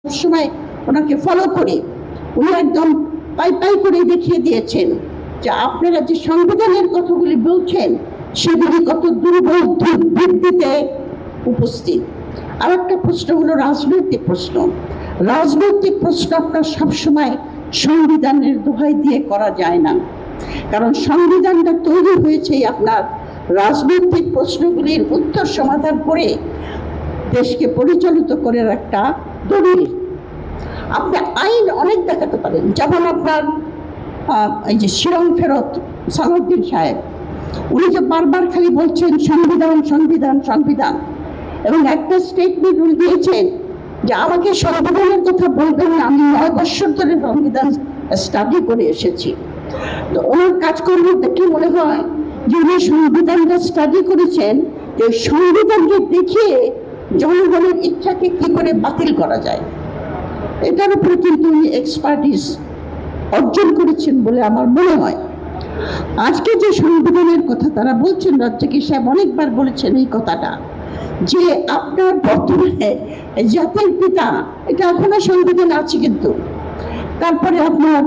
সময় ওনাকে ফলো করে উনি একদম পাই পাই করে দেখিয়ে দিয়েছেন যে আপনারা যে সংবিধানের কথাগুলি বলছেন সেগুলি কত দুর্বল ভিত্তিতে উপস্থিত। আর একটা প্রশ্ন হলো রাজনৈতিক প্রশ্ন। রাজনৈতিক প্রশ্ন আপনার সবসময় সংবিধানের দোহাই দিয়ে করা যায় না, কারণ সংবিধানটা তৈরি হয়েছে আপনার রাজনৈতিক প্রশ্নগুলির উত্তর সমাধান করে দেশকে পরিচালিত করে একটা দলিল। আপনি আইন অনেক দেখাতে পারেন, যেমন আপনার এই যে শিলং ফেরত সালাউদ্দিন সাহেব, উনি যে বারবার খালি বলছেন সংবিধান সংবিধান সংবিধান, এবং একটা স্টেটমেন্ট উনি দিয়েছেন যে আমাকে সংবিধানের কথা বলবেন না, আমি 9 বছর ধরে সংবিধান স্টাডি করে এসেছি। তো ওনার কাজকর্ম দেখে মনে হয় যে উনি সংবিধানটা স্টাডি করেছেন, যে সংবিধানকে দেখিয়ে জনগণের ইচ্ছাকে কি করে বাতিল করা যায়, এটার উপরে কিন্তু উনি এক্সপার্টিস অর্জন করেছেন বলে আমার মনে হয়। আজকে যে সংবিধানের কথা তারা বলছেন, রাজ্জাকি সাহেব অনেকবার বলেছেন এই কথাটা, যে আপনার বর্তমানে জাতির পিতা এটা এখনো সংবিধান আছে, কিন্তু তারপরে আপনার